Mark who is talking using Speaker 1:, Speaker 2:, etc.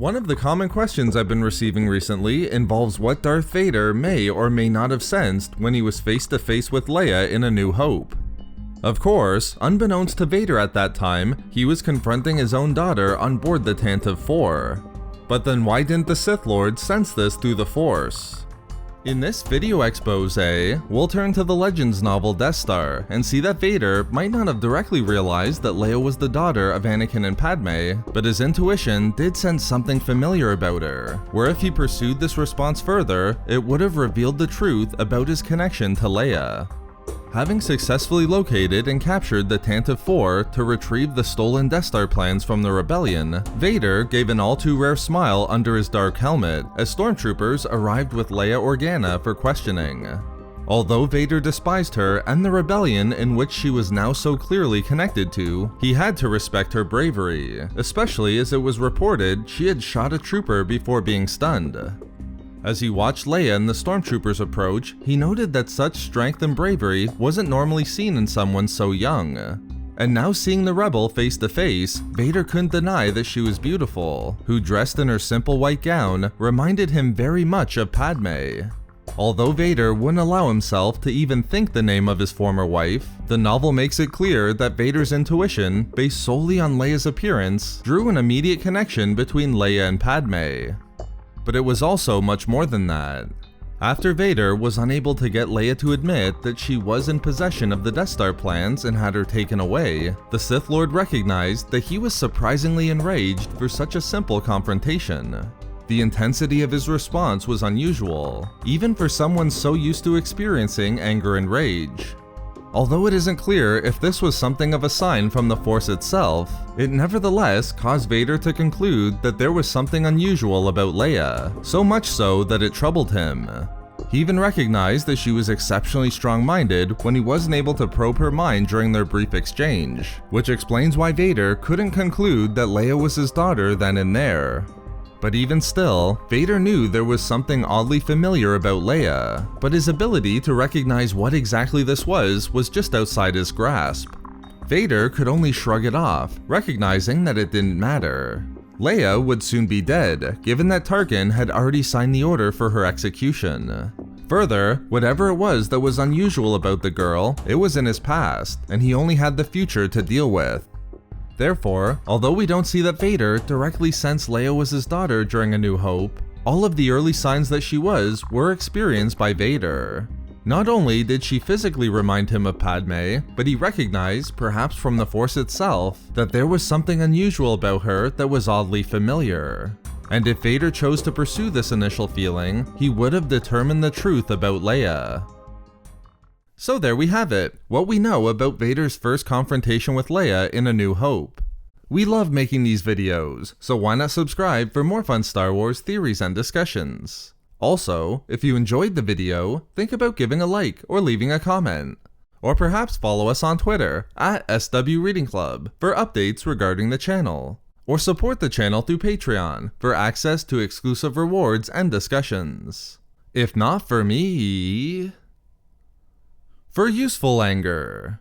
Speaker 1: One of the common questions I've been receiving recently involves what Darth Vader may or may not have sensed when he was face to face with Leia in A New Hope. Of course, unbeknownst to Vader at that time, he was confronting his own daughter on board the Tantive IV. But then why didn't the Sith Lord sense this through the Force? In this video expose, we'll turn to the Legends novel Death Star and see that Vader might not have directly realized that Leia was the daughter of Anakin and Padme, but his intuition did sense something familiar about her, where if he pursued this response further, it would have revealed the truth about his connection to Leia. Having successfully located and captured the Tantive IV to retrieve the stolen Death Star plans from the rebellion, Vader gave an all-too-rare smile under his dark helmet as stormtroopers arrived with Leia Organa for questioning. Although Vader despised her and the rebellion in which she was now so clearly connected to, he had to respect her bravery, especially as it was reported she had shot a trooper before being stunned. As he watched Leia and the stormtroopers approach, he noted that such strength and bravery wasn't normally seen in someone so young. And now seeing the rebel face to face, Vader couldn't deny that she was beautiful, who dressed in her simple white gown reminded him very much of Padme. Although Vader wouldn't allow himself to even think the name of his former wife, the novel makes it clear that Vader's intuition, based solely on Leia's appearance, drew an immediate connection between Leia and Padme. But it was also much more than that. After Vader was unable to get Leia to admit that she was in possession of the Death Star plans and had her taken away, the Sith Lord recognized that he was surprisingly enraged for such a simple confrontation. The intensity of his response was unusual, even for someone so used to experiencing anger and rage. Although it isn't clear if this was something of a sign from the Force itself, it nevertheless caused Vader to conclude that there was something unusual about Leia, so much so that it troubled him. He even recognized that she was exceptionally strong-minded when he wasn't able to probe her mind during their brief exchange, which explains why Vader couldn't conclude that Leia was his daughter then and there. But even still, Vader knew there was something oddly familiar about Leia, but his ability to recognize what exactly this was just outside his grasp. Vader could only shrug it off, recognizing that it didn't matter. Leia would soon be dead, given that Tarkin had already signed the order for her execution. Further, whatever it was that was unusual about the girl, it was in his past, and he only had the future to deal with. Therefore, although we don't see that Vader directly sensed Leia was his daughter during A New Hope, all of the early signs that she were experienced by Vader. Not only did she physically remind him of Padme, but he recognized, perhaps from the Force itself, that there was something unusual about her that was oddly familiar. And if Vader chose to pursue this initial feeling, he would have determined the truth about Leia. So there we have it, what we know about Vader's first confrontation with Leia in A New Hope. We love making these videos, so why not subscribe for more fun Star Wars theories and discussions. Also, if you enjoyed the video, think about giving a like or leaving a comment. Or perhaps follow us on Twitter @SW Reading Club for updates regarding the channel. Or support the channel through Patreon for access to exclusive rewards and discussions. If not for me, for useful anger.